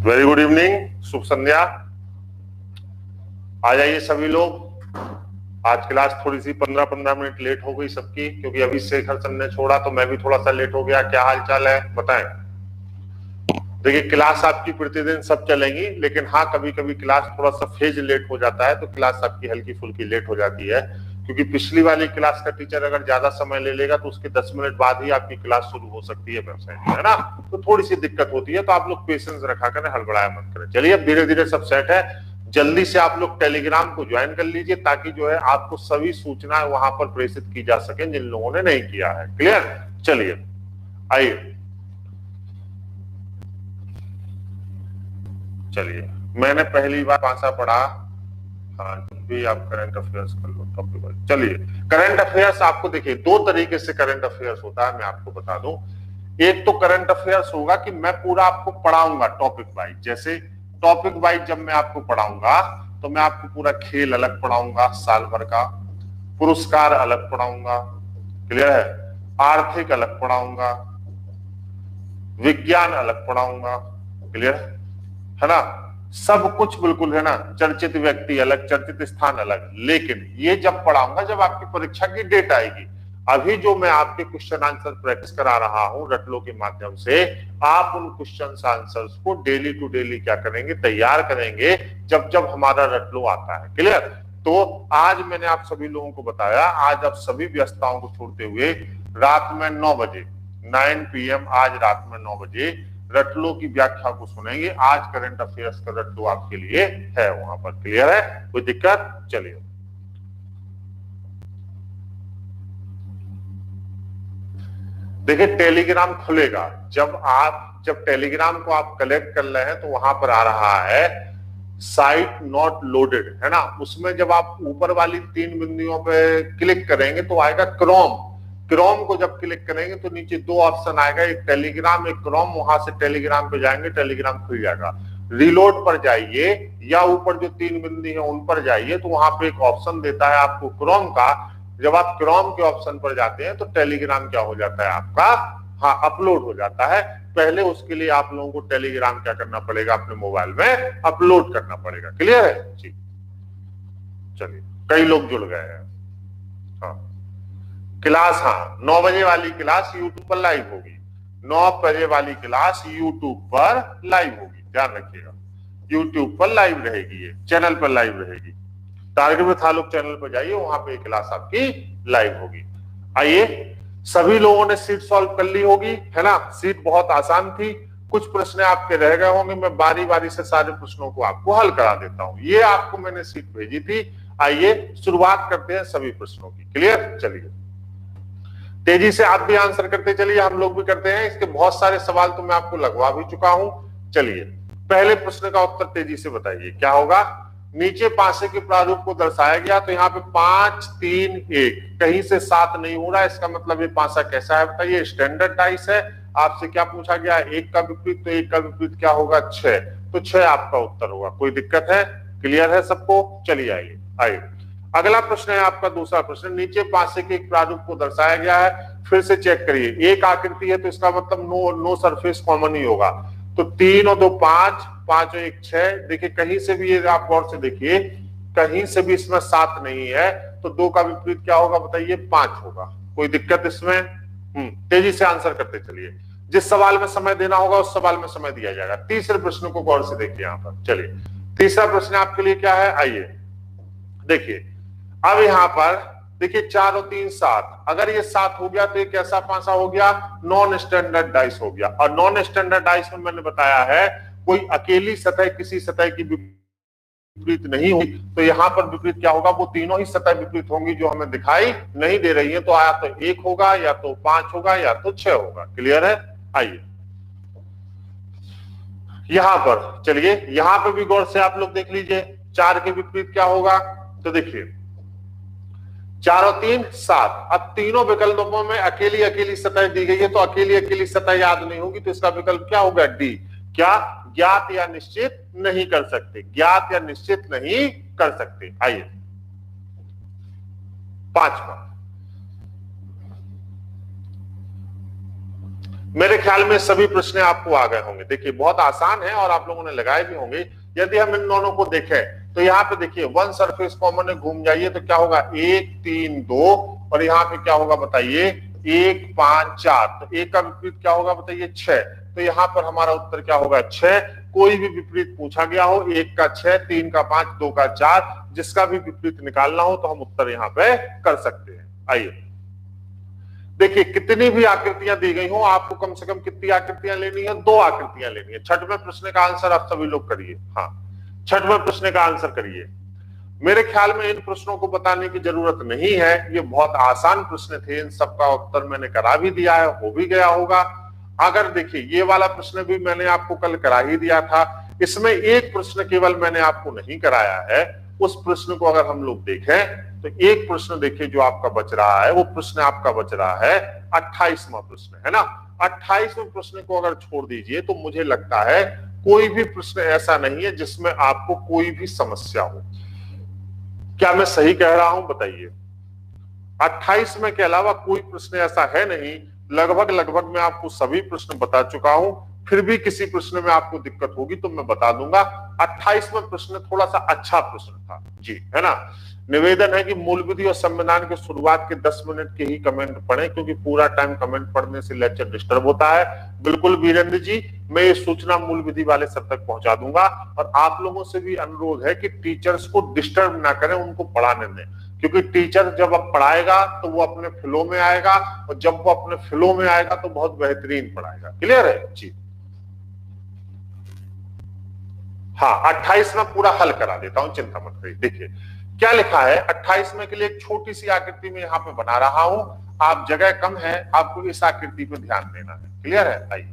Very good evening, शुभ संध्या। आ जाइए सभी लोग। आज क्लास थोड़ी सी 15-15 मिनट लेट हो गई सबकी, क्योंकि अभी शेखर सर ने छोड़ा तो मैं भी थोड़ा सा लेट हो गया। क्या हाल चाल है बताएं। देखिए, क्लास आपकी प्रतिदिन सब चलेंगी, लेकिन हाँ कभी कभी क्लास थोड़ा सा फेज लेट हो जाता है तो क्लास आपकी हल्की फुल्की लेट हो जाती है, क्योंकि पिछली वाली क्लास का टीचर अगर ज्यादा समय ले लेगा तो उसके 10 मिनट बाद ही आपकी क्लास शुरू हो सकती है वेबसाइट में, है ना। तो थोड़ी सी दिक्कत होती है, तो आप लोग पेशेंस रखा करें, हड़बड़ाया मत करें। चलिए अब धीरे धीरे सब सेट है। जल्दी से आप लोग टेलीग्राम को ज्वाइन कर लीजिए, ताकि जो है आपको सभी सूचनाएं वहां पर प्रेषित की जा सके जिन लोगों ने नहीं किया है। क्लियर। चलिए आइए, चलिए मैंने पहली बार पांचा पढ़ा। हाँ, जब भी आप करंट अफेयर्स कर लो टॉपिक। चलिए, करंट अफेयर्स आपको देखिए दो तरीके से करंट अफेयर्स होता है, मैं आपको बता दूं। एक तो करंट अफेयर्स होगा कि मैं पूरा आपको पढ़ाऊंगा टॉपिक वाइज। जैसे टॉपिक वाइज जब मैं आपको पढ़ाऊंगा तो मैं आपको पूरा खेल अलग पढ़ाऊंगा, साल भर का पुरस्कार अलग पढ़ाऊंगा, क्लियर है, आर्थिक अलग पढ़ाऊंगा, विज्ञान अलग पढ़ाऊंगा, क्लियर है ना, सब कुछ बिल्कुल, है ना। चर्चित व्यक्ति अलग, चर्चित स्थान अलग। लेकिन ये जब पढ़ाऊंगा जब आपकी परीक्षा की डेट आएगी। अभी जो मैं आपके क्वेश्चन आंसर प्रैक्टिस करा रहा हूं रटलो के माध्यम से, आप उन क्वेश्चन आंसर्स को डेली टू डेली क्या करेंगे, तैयार करेंगे जब जब हमारा रटलो आता है। क्लियर। तो आज मैंने आप सभी लोगों को बताया, आज आप सभी व्यस्तताओं को छोड़ते हुए रात में 9 बजे 9 PM आज रात में 9 बजे रटलो की व्याख्या को सुनेंगे। आज करंट अफेयर्स का रटलो आपके लिए है वहां पर। क्लियर है, कोई दिक्कत। चलिए देखिए, टेलीग्राम खुलेगा जब टेलीग्राम को आप कलेक्ट कर रहे हैं तो वहां पर आ रहा है साइट नॉट लोडेड, है ना। उसमें जब आप ऊपर वाली 3 बिंदुओं पे क्लिक करेंगे तो आएगा क्रोम को जब क्लिक करेंगे तो नीचे 2 ऑप्शन आएगा, एक टेलीग्राम एक क्रोम। वहां से टेलीग्राम पे जाएंगे, टेलीग्राम खुल जाएगा। रीलोड पर जाइए या ऊपर जो 3 बिंदु है उन पर जाइए, तो वहां पे एक ऑप्शन देता है आपको क्रोम का। जब आप क्रोम के ऑप्शन पर जाते हैं तो टेलीग्राम क्या हो जाता है आपका, हाँ, अपलोड हो जाता है। पहले उसके लिए आप लोगों को टेलीग्राम क्या करना पड़ेगा, अपने मोबाइल में अपलोड करना पड़ेगा। क्लियर है जी। चलिए, कई लोग जुड़ गए हैं। हाँ, क्लास, हाँ 9 बजे वाली क्लास यूट्यूब पर लाइव होगी। 9 बजे वाली क्लास यूट्यूब पर लाइव होगी, ध्यान रखिएगा। यूट्यूब पर लाइव रहेगी, ये चैनल पर लाइव रहेगी। टारगेट विथ आलोक चैनल पर जाइए, वहां पे क्लास आपकी लाइव होगी। आइए, सभी लोगों ने सीट सॉल्व कर ली होगी, है ना। सीट बहुत आसान थी, कुछ प्रश्न आपके रह गए होंगे। मैं बारी बारी से सारे प्रश्नों को आपको हल करा देता हूं। ये आपको मैंने सीट भेजी थी। आइए शुरुआत करते हैं सभी प्रश्नों की। क्लियर। चलिए तेजी से आप भी आंसर करते चलिए, हम लोग भी करते हैं। इसके बहुत सारे सवाल तो मैं आपको लगवा भी चुका हूं। चलिए, पहले प्रश्न का उत्तर तेजी से बताइए क्या होगा। नीचे पासे के प्रारूप को दर्शाया गया, तो यहाँ पे 5 3 1 कहीं से 7 नहीं हो रहा है। इसका मतलब ये पासा कैसा है बताइए, स्टैंडर्ड डाइस है। आपसे क्या पूछा गया, 1 का विपरीत, तो 1 का विपरीत क्या होगा, 6। तो 6 आपका उत्तर होगा। कोई दिक्कत है, क्लियर है सबको। चलिए आइए आइए, अगला प्रश्न है आपका दूसरा प्रश्न। नीचे पासे के एक प्रारूप को दर्शाया गया है, फिर से चेक करिए। एक आकृति है तो इसका मतलब नो सरफेस कॉमन ही होगा। तो 3 और 2 5, 5 और 1 6। देखिए कहीं से भी, ये आप गौर से देखिए, कहीं से भी इसमें 7 नहीं है। तो 2 का विपरीत क्या होगा बताइए, 5 होगा। कोई दिक्कत इसमें। तेजी से आंसर करते चलिए। जिस सवाल में समय देना होगा उस सवाल में समय दिया जाएगा। तीसरे प्रश्न को गौर से देखिए यहाँ पर। चलिए, तीसरा प्रश्न आपके लिए क्या है, आइए देखिए। अब यहां पर देखिए 4 और 3 7, अगर ये 7 हो गया तो ये कैसा पासा हो गया, नॉन स्टैंडर्ड डाइस हो गया। और नॉन स्टैंडर्ड डाइस में मैंने बताया है कोई अकेली सतह किसी सतह की विपरीत नहीं हुई। तो यहां पर विपरीत क्या होगा, वो तीनों ही सतह विपरीत होंगी जो हमें दिखाई नहीं दे रही है। तो या तो 1 होगा, या तो 5 होगा, या तो 6 होगा। क्लियर है। आइए यहां पर, चलिए यहां पर भी गौर से आप लोग देख लीजिए, 4 के विपरीत क्या होगा। तो देखिए 4 और 3 7। अब तीनों विकल्पों में अकेली अकेली सतह दी गई है, तो अकेली अकेली सतह याद नहीं होगी। तो इसका विकल्प क्या होगा, डी। क्या, ज्ञात या निश्चित नहीं कर सकते, ज्ञात या निश्चित नहीं कर सकते। आइए 5वां, मेरे ख्याल में सभी प्रश्न आपको आ गए होंगे। देखिए बहुत आसान है और आप लोगों ने लगाए भी होंगे। यदि हम इन दोनों को देखें तो यहाँ पे देखिए वन सरफेस कॉमन है, घूम जाइए तो क्या होगा 1 3 2 और यहाँ पे क्या होगा बताइए 1 5 4। तो एक का विपरीत क्या होगा बताइए 6। तो यहाँ पर हमारा उत्तर क्या होगा 6। कोई भी विपरीत पूछा गया हो 1 का 6, 3 का 5, 2 का 4, जिसका भी विपरीत निकालना हो तो हम उत्तर यहाँ पे कर सकते हैं। आइए देखिए कितनी भी आकृतियां दी गई हो आपको कम से कम कितनी आकृतियां लेनी है, 2 आकृतियां लेनी है। छठवें प्रश्न का आंसर आप सभी लोग करिए। हाँ छठवें प्रश्न का आंसर करिए। मेरे ख्याल में इन प्रश्नों को बताने की जरूरत नहीं है, ये बहुत आसान प्रश्न थे। इन सबका उत्तर मैंने करा भी दिया है, हो भी गया होगा। अगर देखिए ये वाला प्रश्न भी मैंने आपको कल करा ही दिया था। इसमें एक प्रश्न केवल मैंने आपको नहीं कराया है। उस प्रश्न को अगर हम लोग देखें तो एक प्रश्न देखिए जो आपका बच रहा है, वो प्रश्न आपका बच रहा है 28वां प्रश्न, है ना। 28वें प्रश्न को अगर छोड़ दीजिए तो मुझे लगता है कोई भी प्रश्न ऐसा नहीं है जिसमें आपको कोई भी समस्या हो। क्या मैं सही कह रहा हूं बताइए? 28 में के अलावा कोई प्रश्न ऐसा है नहीं। लगभग मैं आपको सभी प्रश्न बता चुका हूं। फिर भी किसी प्रश्न में आपको दिक्कत होगी तो मैं बता दूंगा। 28वां प्रश्न थोड़ा सा अच्छा प्रश्न था जी, है ना। निवेदन है कि मूल विधि और संविधान के शुरुआत के 10 मिनट के ही कमेंट पढ़ें, क्योंकि पूरा टाइम कमेंट पढ़ने से लेक्चर डिस्टर्ब होता है। बिल्कुल वीरेंद्र जी, मैं ये सूचना मूल विधि वाले सब तक पहुंचा दूंगा। और आप लोगों से भी अनुरोध है कि टीचर्स को डिस्टर्ब ना करें, उनको पढ़ाने दें, क्योंकि टीचर जब अब पढ़ाएगा तो वो अपने फ्लो में आएगा, और जब वो अपने फ्लो में आएगा तो बहुत बेहतरीन पढ़ाएगा। क्लियर है जी? हाँ 28 में पूरा हल करा देता हूं, चिंता मत करिए। देखिए क्या लिखा है 28 में के लिए एक छोटी सी आकृति में यहाँ पे बना रहा हूं। आप जगह कम है, आपको इस आकृति पे ध्यान देना है। क्लियर है? आइए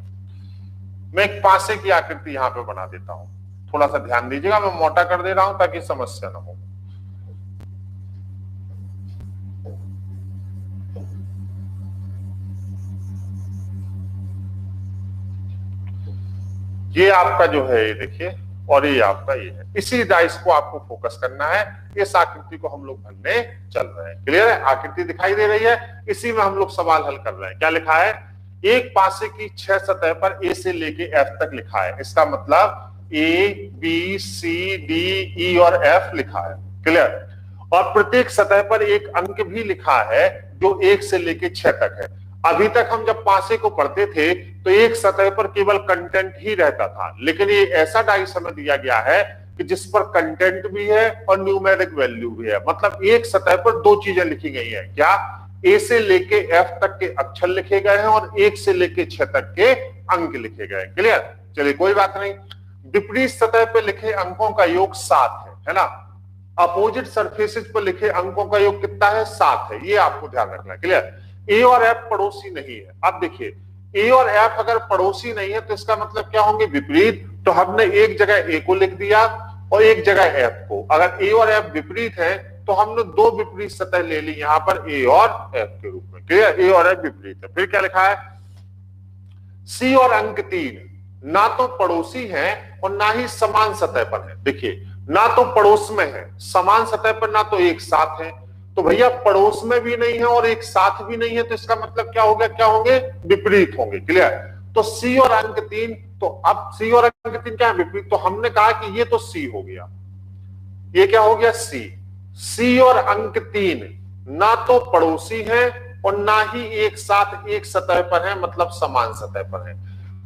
मैं एक पासे की आकृति यहाँ पे बना देता हूं, थोड़ा सा ध्यान दीजिएगा। मैं मोटा कर दे रहा हूं ताकि समस्या ना हो। ये आपका जो है ये देखिए, और ये आपका ये है। इसी डाइस को आपको फोकस करना है। इस आकृति को हम लोग भरने चल रहे हैं। क्लियर है? आकृति दिखाई दे रही है, इसी में हम लोग सवाल हल कर रहे हैं। क्या लिखा है? एक पासे की 6 सतह पर ए से लेके एफ तक लिखा है। इसका मतलब A B C D E और एफ लिखा है। क्लियर? और प्रत्येक सतह पर एक अंक भी लिखा है जो 1 से लेके 6 तक है। अभी तक हम जब पासे को पढ़ते थे तो एक सतह पर केवल कंटेंट ही रहता था, लेकिन ये ऐसा डाइस हमें दिया गया है कि जिस पर कंटेंट भी है और न्यूमेरिक वैल्यू भी है। मतलब एक सतह पर 2 चीजें लिखी गई है। क्या? ए से लेके एफ तक के अक्षर लिखे गए हैं और 1 से लेके 6 तक के अंक लिखे गए। क्लियर? चलिए कोई बात नहीं। विपरीत सतह पर लिखे अंकों का योग 7 है ना। अपोजिट सरफेसेज पर लिखे अंकों का योग कितना है? 7 है। ये आपको ध्यान रखना है। क्लियर? ए और एफ पड़ोसी नहीं है। अब देखिए ए और एफ अगर पड़ोसी नहीं है तो इसका मतलब क्या होंगे? विपरीत। तो हमने एक जगह ए को लिख दिया और एक जगह एफ को। अगर ए और एफ विपरीत है तो हमने 2 विपरीत सतह ले ली यहां पर ए और एफ के रूप में। क्लियर? ए और एफ विपरीत है। फिर क्या लिखा है? सी और अंक 3 ना तो पड़ोसी हैं और ना ही समान सतह पर है। देखिए ना तो पड़ोस में है, समान सतह पर ना तो एक साथ है। तो भैया पड़ोस में भी नहीं है और एक साथ भी नहीं है, तो इसका मतलब क्या हो गया? क्या होंगे? विपरीत होंगे। क्लियर? तो सी और अंक 3, तो अब सी और अंक 3 क्या है? विपरीत। तो हमने कहा कि ये तो सी हो गया। ये क्या हो गया? सी। सी और अंक 3 ना तो पड़ोसी है और ना ही एक साथ एक सतह पर है, मतलब समान सतह पर है।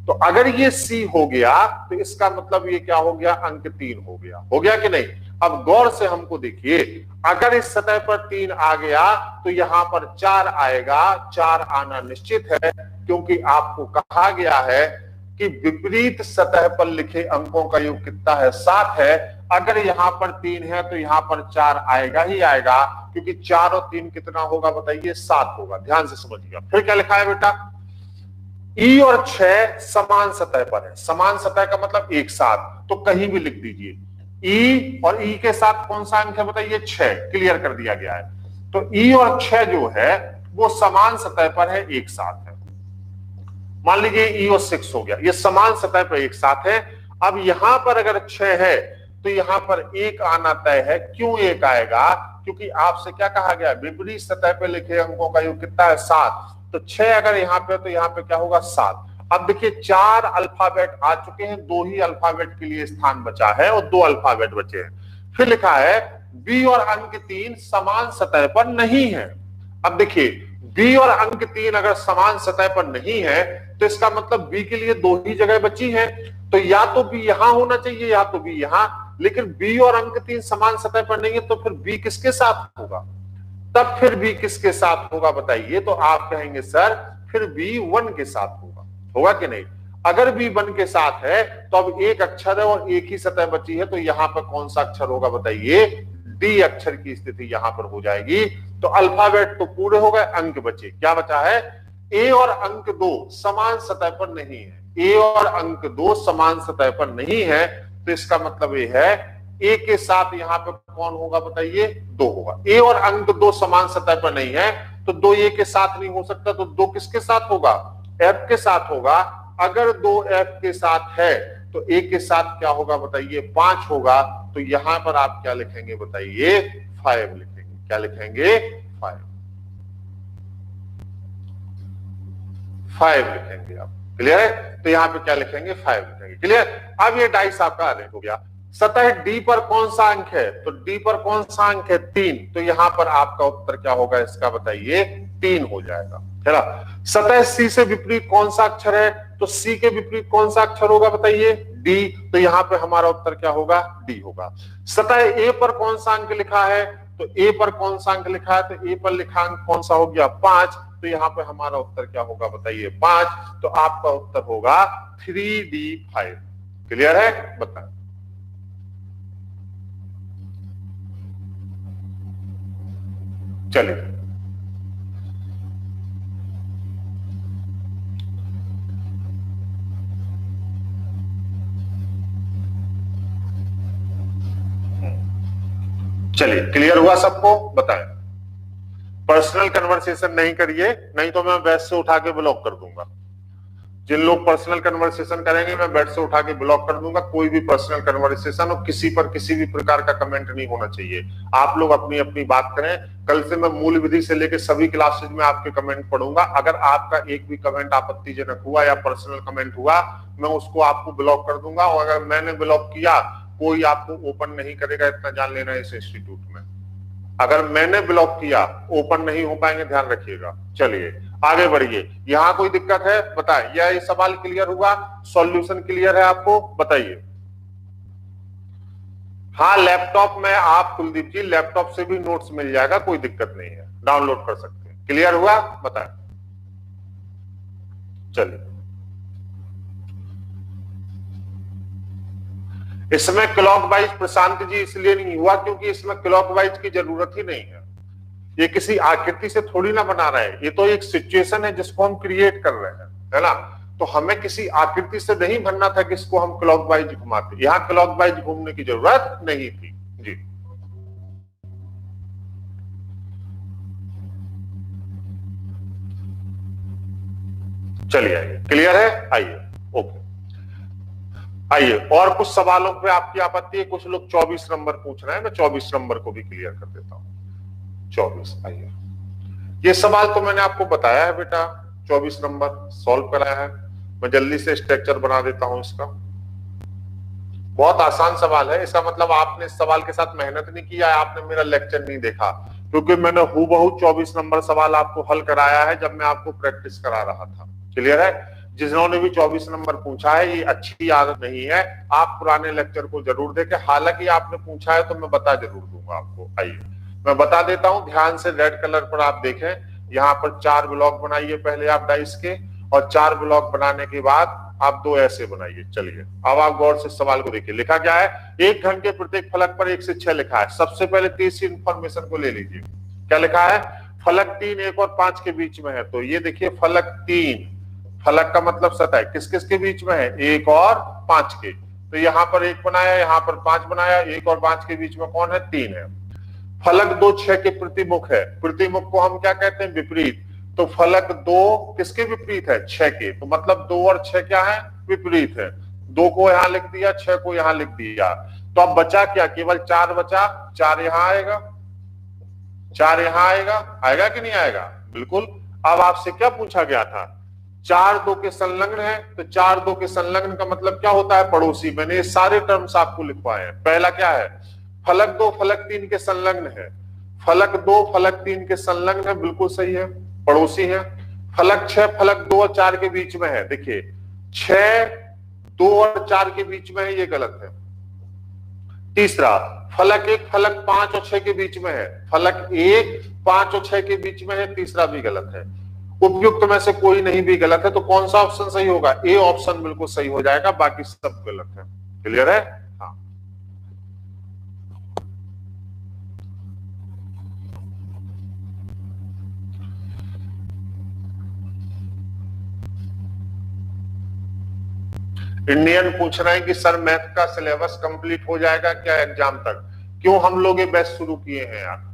तो अगर ये सी हो गया तो इसका मतलब ये क्या हो गया? अंक 3 हो गया। हो गया कि नहीं? अब गौर से हमको देखिए, अगर इस सतह पर 3 आ गया तो यहां पर 4 आएगा। 4 आना निश्चित है, क्योंकि आपको कहा गया है कि विपरीत सतह पर लिखे अंकों का योग कितना है? 7 है। अगर यहां पर 3 है तो यहां पर 4 आएगा ही आएगा, क्योंकि 4 और 3 कितना होगा बताइए? 7 होगा। ध्यान से समझिएगा। फिर क्या लिखा है बेटा? ई और 6 समान सतह पर है। समान सतह का मतलब एक साथ, तो कहीं भी लिख दीजिए। ई और ई के साथ कौन सा अंक है बताइए? 6। क्लियर कर दिया गया है। तो ई और 6 जो है वो समान सतह पर है, एक साथ है। मान लीजिए ई और 6 हो गया, ये समान सतह पर एक साथ है। अब यहां पर अगर 6 है तो यहां पर 1 आना तय है। क्यों 1 आएगा? क्योंकि आपसे क्या कहा गया? विपरीत सतह पर लिखे अंकों का योग कितना है? 7। तो 6 अगर यहाँ पे तो यहाँ पे क्या होगा? 7। अब देखिए 4 अल्फाबेट आ चुके हैं, 2 ही अल्फाबेट के लिए स्थान बचा है और 2 अल्फाबेट बचे हैं। फिर लिखा है बी और अंक 3 समान सतह पर नहीं है। अब देखिए बी और अंक 3 अगर समान सतह पर नहीं है तो इसका मतलब बी के लिए 2 ही जगह बची है, तो या तो बी यहां होना चाहिए या तो बी यहां, लेकिन बी और अंक 3 समान सतह पर नहीं है तो फिर बी किसके साथ होगा? तब फिर बी किसके साथ होगा बताइए? तो आप कहेंगे सर फिर बी 1 के साथ होगा कि नहीं? अगर बी 1 के साथ है तो अब एक अक्षर है और एक ही सतह बची है, तो यहां पर कौन सा अक्षर होगा बताइए? डी अक्षर की स्थिति यहां पर हो जाएगी। तो अल्फाबेट तो पूरे हो गए, अंक बचे। क्या बचा है? ए और अंक 2 समान सतह पर नहीं है। ए और अंक 2 समान सतह पर नहीं है, तो इसका मतलब ये है ए के साथ यहां पर कौन होगा बताइए? 2 होगा। ए और अंक 2 समान सतह पर नहीं है तो 2 ए के साथ नहीं हो सकता, तो 2 किसके साथ होगा? एफ के साथ होगा। अगर 2 एफ के साथ है तो ए के साथ क्या होगा बताइए? 5 होगा। तो यहां पर आप क्या लिखेंगे बताइए? 5 लिखेंगे। क्या लिखेंगे? 5 लिखेंगे आप। क्लियर है? तो यहां पे क्या लिखेंगे? 5 लिखेंगे। क्लियर? अब ये डाइस आपका अरेंज हो गया। सतह डी पर कौन सा अंक है? तो डी पर कौन सा अंक है? 3। तो यहां पर आपका उत्तर क्या होगा इसका बताइए? 3 हो जाएगा, है ना। सतह सी से विपरीत कौन सा अक्षर है? तो सी के विपरीत कौन सा अक्षर होगा बताइए? डी। तो यहां पे हमारा उत्तर क्या होगा? डी होगा। सतह ए पर कौन सा अंक लिखा है? तो ए पर कौन सा अंक लिखा है? तो ए पर लिखा अंक कौन सा हो गया? 5। तो यहां पे हमारा उत्तर क्या होगा बताइए? 5। तो आपका उत्तर होगा 3D5। क्लियर है? बताएं। चलिए चलिए, क्लियर हुआ सबको? बताएं। पर्सनल कन्वर्सेशन नहीं करिए, नहीं तो मैं बेड से उठा के ब्लॉक कर दूंगा। जिन लोग पर्सनल कन्वर्सेशन करेंगे मैं बेड से उठा के ब्लॉक कर दूंगा। कोई भी पर्सनल कन्वर्सेशन और किसी पर किसी भी प्रकार का कमेंट नहीं होना चाहिए। आप लोग अपनी अपनी बात करें। कल से मैं मूल विधि से लेकर सभी क्लासेज में आपके कमेंट पढ़ूंगा। अगर आपका एक भी कमेंट आपत्तिजनक हुआ या पर्सनल कमेंट हुआ, मैं उसको आपको ब्लॉक कर दूंगा। और अगर मैंने ब्लॉक किया, कोई आपको ओपन नहीं करेगा, इतना जान लेना इस इंस्टीट्यूट में। अगर मैंने ब्लॉक किया, ओपन नहीं हो पाएंगे, ध्यान रखिएगा। चलिए आगे बढ़िए। यहां कोई दिक्कत है? बताएं। ये सवाल क्लियर हुआ? सॉल्यूशन क्लियर है आपको? बताइए। हाँ, लैपटॉप में आप कुलदीप जी लैपटॉप से भी नोट्स मिल जाएगा, कोई दिक्कत नहीं है, डाउनलोड कर सकते हैं। क्लियर हुआ? बताएं। चलिए, इसमें क्लॉकवाइज प्रशांत जी इसलिए नहीं हुआ क्योंकि इसमें क्लॉकवाइज की जरूरत ही नहीं है। ये किसी आकृति से थोड़ी ना बना रहे हैं, ये तो एक सिचुएशन है जिसको हम क्रिएट कर रहे हैं, है ना। तो हमें किसी आकृति से नहीं बनना था कि इसको हम क्लॉकवाइज घुमाते। यहां क्लॉकवाइज घूमने की जरूरत नहीं थी जी। चलिए आइए, क्लियर है? आइए, ओके। आइए, और कुछ सवालों पे आपकी आपत्ति है? कुछ लोग 24 नंबर पूछ रहे हैं, मैं 24 नंबर को भी क्लियर कर देता हूं। 24 आइए। ये सवाल तो मैंने आपको बताया है बेटा, 24 नंबर सॉल्व कराया है। मैं जल्दी से स्ट्रक्चर बना देता हूं इसका। बहुत आसान सवाल है। इसका मतलब आपने इस सवाल के साथ मेहनत नहीं किया है, आपने मेरा लेक्चर नहीं देखा, क्योंकि मैंने हूबहू 24 नंबर सवाल आपको हल कराया है जब मैं आपको प्रैक्टिस करा रहा था। क्लियर है? जिन्होंने भी 24 नंबर पूछा है, ये अच्छी आदत नहीं है। आप पुराने लेक्चर को जरूर देखें। हालांकि आपने पूछा है तो मैं बता जरूर दूंगा आपको। आइए मैं बता देता हूं, ध्यान से रेड कलर पर आप देखें। यहाँ पर 4 ब्लॉक बनाइए पहले आप डाइस के, और 4 ब्लॉक बनाने के बाद आप 2 ऐसे बनाइए। चलिए अब आप गौर से सवाल को देखिए। लिखा क्या है? एक घन के प्रत्येक फलक पर 1 से 6 लिखा है। सबसे पहले तीसरी इंफॉर्मेशन को ले लीजिए। क्या लिखा है? फलक 3 1 और 5 के बीच में है। तो ये देखिए फलक 3, फलक का मतलब सतह किस किस के बीच में है? 1 और 5 के। तो यहाँ पर 1 बनाया, यहाँ पर 5 बनाया, 1 और 5 के बीच में कौन है? 3 है। फलक 2 6 के प्रतिमुख है। प्रतिमुख को हम क्या कहते हैं? विपरीत। तो फलक 2 किसके विपरीत है? 6 के। तो मतलब 2 और 6 क्या है? विपरीत है। 2 को यहां लिख दिया, 6 को यहां लिख दिया। तो अब बचा क्या? केवल 4 बचा। 4 यहां आएगा, 4 यहां आएगा। आएगा कि नहीं आएगा? बिल्कुल। अब आपसे क्या पूछा गया था? 4 2 के संलग्न है, तो 4 2 के संलग्न का मतलब क्या होता है? पड़ोसी। मैंने ये सारे टर्म्स आपको लिखवाए हैं। पहला क्या है? फलक 2 फलक 3 के संलग्न है। फलक 2 फलक 3 के संलग्न है, बिल्कुल सही है, पड़ोसी है। फलक 6 फलक 2 और 4 के बीच में है। देखिए 6 2 और 4 के बीच में है, ये गलत है। तीसरा, फलक 1 फलक 5 और 6 के बीच में है। फलक 1 5 और 6 के बीच में है, तीसरा भी गलत है। उपयुक्त में से कोई नहीं भी गलत है, तो कौन सा ऑप्शन सही होगा? ए ऑप्शन बिल्कुल सही हो जाएगा, बाकी सब गलत है। क्लियर है? हाँ। इंडियन पूछ रहे हैं कि सर मैथ का सिलेबस कंप्लीट हो जाएगा क्या एग्जाम तक? क्यों हम लोग ये बैच शुरू किए हैं यार?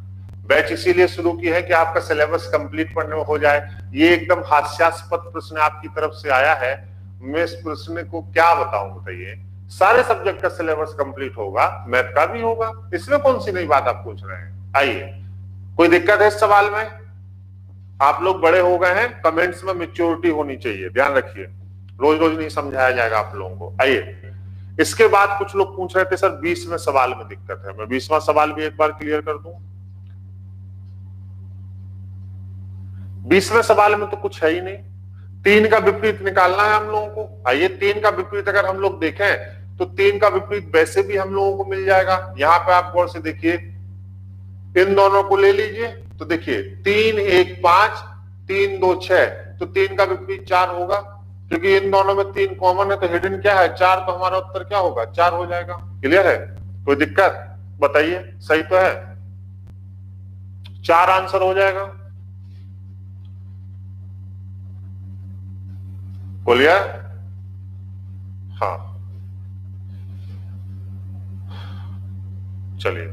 बैच इसीलिए शुरू की है कि आपका सिलेबस कंप्लीट पढ़ने में हो जाए। ये एकदम हास्यास्पद प्रश्न आपकी तरफ से आया है, मैं इस प्रश्न को क्या बताऊं बताइए। सारे सब्जेक्ट का सिलेबस कंप्लीट होगा, मैथ का भी होगा, इसमें कौन सी नई बात आप पूछ रहे हैं? आइए, कोई दिक्कत है इस सवाल में? आप लोग बड़े हो गए हैं, कमेंट्स में मैच्योरिटी होनी चाहिए, ध्यान रखिए। रोज रोज नहीं समझाया जाएगा आप लोगों को। आइए, इसके बाद कुछ लोग पूछ रहे थे सर 20वें सवाल में दिक्कत है। मैं 20वां सवाल भी एक बार क्लियर कर दूं। 20वें सवाल में तो कुछ है ही नहीं, 3 का विपरीत निकालना है हम लोगों को। आइए, 3 का विपरीत अगर हम लोग देखें तो 3 का विपरीत वैसे भी हम लोगों को मिल जाएगा। यहां पे आप गौर से देखिए, इन दोनों को ले लीजिए तो देखिए 3 1 5 3 2 6, तो 3 का विपरीत 4 होगा, क्योंकि इन दोनों में 3 कॉमन है, तो हिडन क्या है? 4, तो हमारा उत्तर क्या होगा? 4 हो जाएगा। क्लियर है? कोई दिक्कत बताइए? सही तो है, 4 आंसर हो जाएगा। बोलिए। हाँ, चलिए,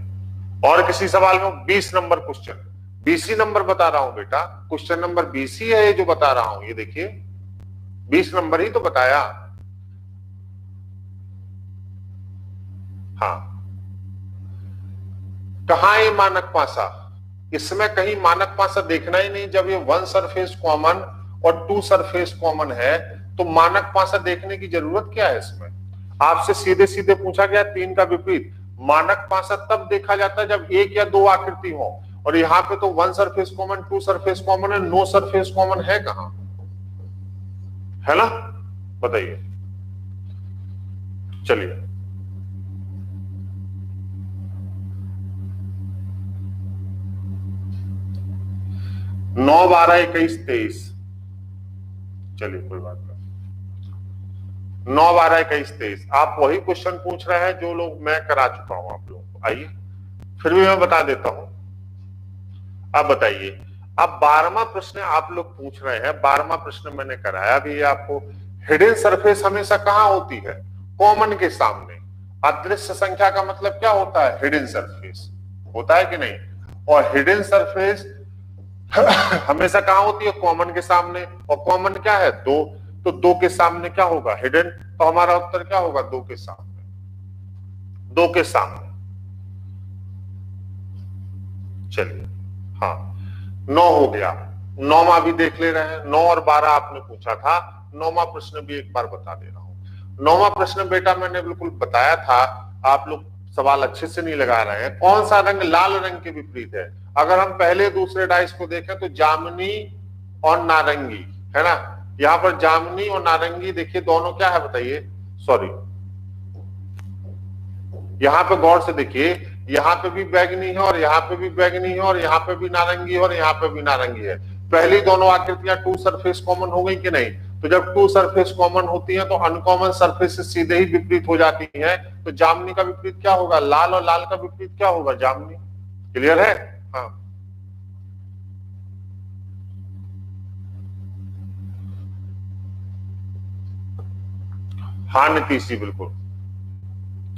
और किसी सवाल में 20 नंबर क्वेश्चन, 20 नंबर बता रहा हूं बेटा, क्वेश्चन नंबर 20 ही है ये जो बता रहा हूं, ये देखिए 20 नंबर ही तो बताया। हाँ, कहां ये मानक पासा? इसमें कहीं मानक पासा देखना ही नहीं। जब ये 1 सरफेस कॉमन और 2 सरफेस कॉमन है, तो मानक पासा देखने की जरूरत क्या है इसमें? आपसे सीधे सीधे पूछा गया 3 का विपरीत। मानक पासा तब देखा जाता है जब 1 या 2 आकृति हो, और यहाँ पे तो 1 सरफेस कॉमन 2 सरफेस कॉमन है, नो सरफेस कॉमन है कहां? है ना? बताइए। चलिए, नौ 12 21 23, चलिए कोई बात नहीं, 9 12 21 23 आप वही क्वेश्चन पूछ रहे हैं जो लोग मैं करा चुका हूं आप लोगों को। आइए, फिर भी मैं बता देता हूं। अब बताइए, अब 12वां प्रश्न आप लोग पूछ रहे हैं, 12वां प्रश्न मैंने कराया भी है आपको। हिडन सरफेस हमेशा कहां होती है? कॉमन के सामने। अदृश्य संख्या का मतलब क्या होता है? हिडन सरफेस होता है कि नहीं? और हिडन सरफेस हमेशा कहां होती है? कॉमन के सामने। और कॉमन क्या है? 2, तो 2 के सामने क्या होगा? हिडन। तो हमारा उत्तर क्या होगा? 2 के सामने, 2 के सामने। चलिए, हाँ, 9 हो गया। 9वां भी देख ले रहे हैं, 9 और 12 आपने पूछा था, 9वां प्रश्न भी एक बार बता दे रहा हूं। 9वां प्रश्न बेटा मैंने बिल्कुल बताया था, आप लोग सवाल अच्छे से नहीं लगा रहे हैं। कौन सा रंग लाल रंग के विपरीत है? अगर हम पहले दूसरे डाइस को देखें तो जामुनी और नारंगी है ना। यहां पर जामुनी और नारंगी देखिए दोनों क्या है बताइए? सॉरी, यहां पे गौर से देखिए, यहाँ पे भी बैगनी है और यहाँ पे भी बैगनी है और यहाँ पे भी नारंगी है और यहाँ पे भी नारंगी है। पहली दोनों आकृतियां 2 सरफेस कॉमन हो गई कि नहीं? तो जब 2 सरफेस कॉमन होती हैं तो अनकॉमन सरफेस से सीधे ही विपरीत हो जाती हैं। तो जामुनी का विपरीत क्या होगा? लाल, और लाल का विपरीत क्या होगा? जामुनी। क्लियर है? हाँ, हाँ नीतीश जी बिल्कुल।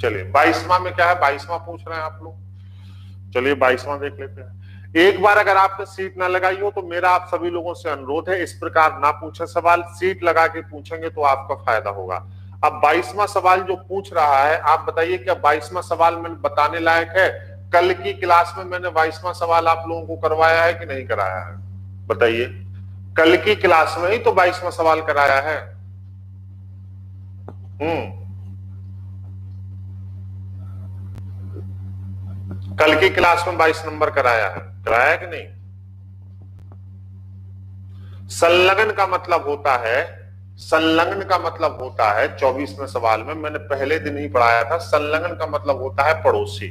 चलिए, 22वां में क्या है? 22वां पूछ रहे हैं आप लोग। चलिए 22वां देख लेते हैं। एक बार अगर आपने सीट ना लगाई हो तो मेरा आप सभी लोगों से अनुरोध है, इस प्रकार ना पूछे सवाल, सीट लगा के पूछेंगे तो आपका फायदा होगा। अब 22वां सवाल जो पूछ रहा है, आप बताइए क्या 22वां सवाल मैंने बताने लायक है? कल की क्लास में मैंने 22वां सवाल आप लोगों को करवाया है कि नहीं कराया है? बताइए। कल की क्लास में ही तो 22वां सवाल कराया है। कल की क्लास में 22 नंबर कराया है कि नहीं? संलग्न का मतलब होता है, संलग्न का मतलब होता है 24वें सवाल में मैंने पहले दिन ही पढ़ाया था, संलग्न का मतलब होता है पड़ोसी।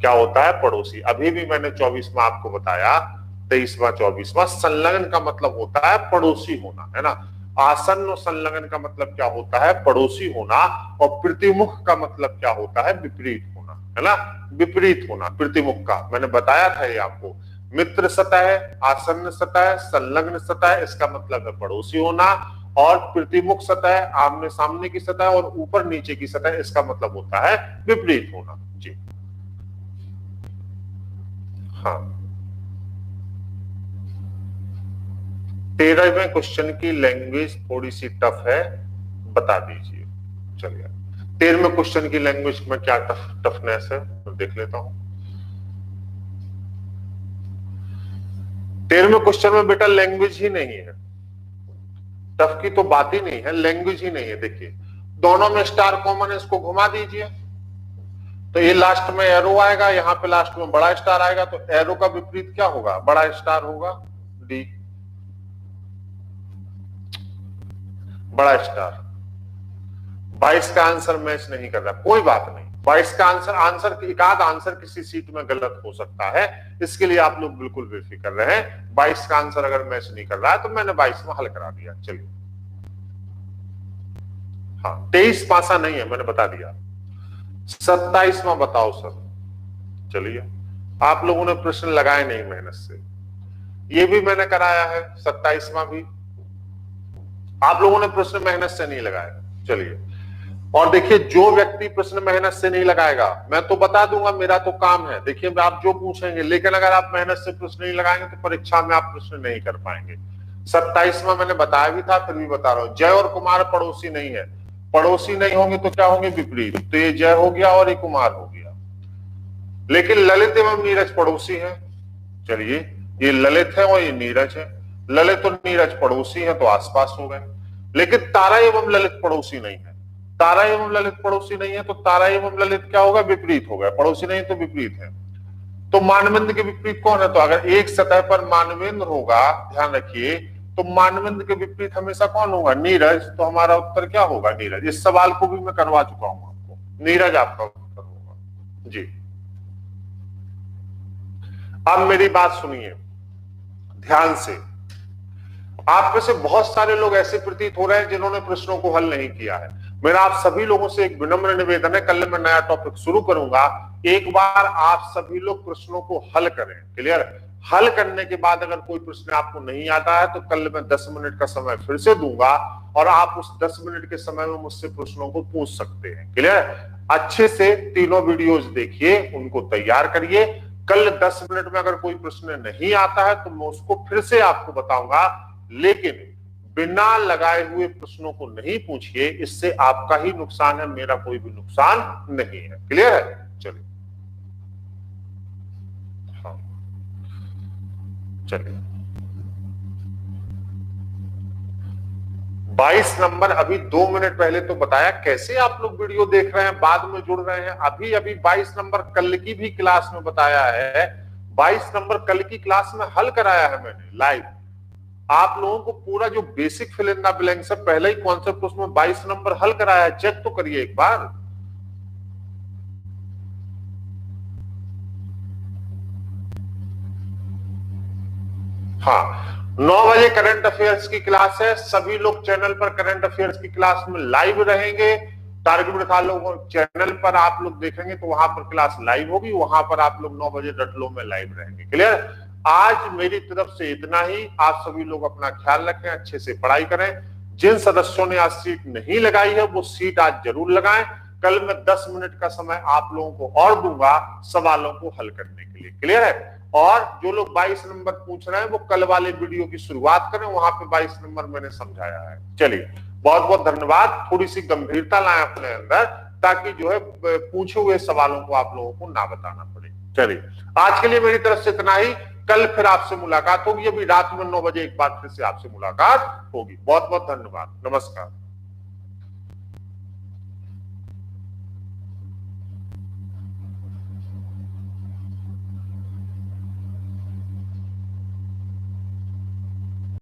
क्या होता है? पड़ोसी। अभी भी मैंने 24वां आपको बताया, 23वां 24वां। संलग्न का मतलब होता है पड़ोसी होना, है ना। आसन्न और संलग्न का मतलब क्या होता है? पड़ोसी होना। और प्रतिमुख का मतलब क्या होता है? विपरीत होना, है ना। विपरीत होना प्रतिमुख का मैंने बताया था ये आपको। मित्र सतह, आसन्न सतह, संलग्न सतह, इसका मतलब है पड़ोसी होना। और प्रतिमुख सतह, आमने सामने की सतह, और ऊपर नीचे की सतह, इसका मतलब होता है विपरीत होना। जी हाँ। 13वें क्वेश्चन की लैंग्वेज थोड़ी सी टफ है, बता दीजिए। चलिए 13वें क्वेश्चन की लैंग्वेज में क्या टफनेस है तो देख लेता हूं। 13वें क्वेश्चन में बेटा लैंग्वेज ही नहीं है, टफ की तो बात ही नहीं है, लैंग्वेज ही नहीं है। देखिए दोनों में स्टार कॉमन है, इसको घुमा दीजिए तो ये लास्ट में एरो आएगा, यहां पे लास्ट में बड़ा स्टार आएगा, तो एरो का विपरीत क्या होगा? बड़ा स्टार होगा, डी, बड़ा स्टार। 22 का आंसर मैच नहीं कर रहा, कोई बात नहीं। 22 का आंसर एक आध आंसर किसी सीट में गलत हो सकता है, इसके लिए आप लोग बिल्कुल बेफिक्र रहे। 22 का आंसर अगर मैच नहीं कर रहा है तो मैंने 22वां हल करा दिया। चलिए हाँ, 23 पासा नहीं है मैंने बता दिया। 27वां बताओ सर। चलिए आप लोगों ने प्रश्न लगाए नहीं मेहनत से, ये भी मैंने कराया है। 27वां भी आप लोगों ने प्रश्न मेहनत से नहीं लगाए। चलिए, और देखिए जो व्यक्ति प्रश्न मेहनत से नहीं लगाएगा, मैं तो बता दूंगा, मेरा तो काम है। देखिए आप जो पूछेंगे, लेकिन अगर आप मेहनत से प्रश्न नहीं लगाएंगे तो परीक्षा में आप प्रश्न नहीं कर पाएंगे। 27वां मैंने बताया भी था, फिर भी बता रहा हूं। जय और कुमार पड़ोसी नहीं है, पड़ोसी नहीं होंगे तो क्या होंगे? विपरीत। तो ये जय हो गया और ये कुमार हो गया। लेकिन ललित एवं नीरज पड़ोसी है। चलिए ये ललित है और ये नीरज है, ललित और नीरज पड़ोसी है तो आसपास हो गए। लेकिन तारा एवं ललित पड़ोसी नहीं है, तारा एवं ललित पड़ोसी नहीं है, तो तारा एवं ललित क्या होगा? विपरीत हो गया। पड़ोसी नहीं तो विपरीत है। तो मानविंद के विपरीत कौन है? तो अगर एक सतह पर मानविंद होगा, ध्यान रखिए, तो मानविंद के विपरीत हमेशा कौन होगा? नीरज। तो हमारा उत्तर क्या होगा? नीरज। इस सवाल को भी मैं करवा चुका हूं आपको, नीरज आपका उत्तर होगा। जी अब मेरी बात सुनिए ध्यान से। आप में से बहुत सारे लोग ऐसे प्रतीत हो रहे हैं जिन्होंने प्रश्नों को हल नहीं किया है। मेरा आप सभी लोगों से एक विनम्र निवेदन है, कल मैं नया टॉपिक शुरू करूंगा, एक बार आप सभी लोग प्रश्नों को हल करें। क्लियर? हल करने के बाद अगर कोई प्रश्न आपको नहीं आता है तो कल मैं 10 मिनट का समय फिर से दूंगा और आप उस 10 मिनट के समय में मुझसे प्रश्नों को पूछ सकते हैं। क्लियर? अच्छे से तीनों वीडियोज देखिए, उनको तैयार करिए। कल 10 मिनट में अगर कोई प्रश्न नहीं आता है तो मैं उसको फिर से आपको बताऊंगा, लेकिन बिना लगाए हुए प्रश्नों को नहीं पूछिए, इससे आपका ही नुकसान है, मेरा कोई भी नुकसान नहीं है। क्लियर है? चलिए हाँ चलिए 22 नंबर अभी 2 मिनट पहले तो बताया। कैसे आप लोग वीडियो देख रहे हैं, बाद में जुड़ रहे हैं? अभी अभी 22 नंबर कल की भी क्लास में बताया है, 22 नंबर कल की क्लास में हल कराया है मैंने लाइव। आप लोगों को पूरा जो basic fill in the blanks है, पहले ही कॉन्सेप्ट उसमें 22 नंबर हल कराया है, चेक तो करिए एक बार। हाँ 9 बजे करंट अफेयर्स की क्लास है, सभी लोग चैनल पर करंट अफेयर्स की क्लास में लाइव रहेंगे। टारगेट बिठा लोगों चैनल पर आप लोग देखेंगे तो वहां पर क्लास लाइव होगी, वहां पर आप लोग 9 बजे डटलो में लाइव रहेंगे। क्लियर? आज मेरी तरफ से इतना ही। आप सभी लोग अपना ख्याल रखें, अच्छे से पढ़ाई करें। जिन सदस्यों ने आज सीट नहीं लगाई है वो सीट आज जरूर लगाएं। कल मैं 10 मिनट का समय आप लोगों को और दूंगा सवालों को हल करने के लिए। क्लियर है? और जो लोग 22 नंबर पूछ रहे हैं वो कल वाले वीडियो की शुरुआत करें, वहां पे 22 नंबर मैंने समझाया है। चलिए बहुत बहुत धन्यवाद। थोड़ी सी गंभीरता लाएं अपने अंदर, ताकि जो है पूछे हुए सवालों को आप लोगों को ना बताना पड़े। चलिए आज के लिए मेरी तरफ से इतना ही। कल फिर आपसे मुलाकात होगी, अभी रात में 9 बजे एक बार फिर से आपसे मुलाकात होगी। बहुत बहुत धन्यवाद, नमस्कार।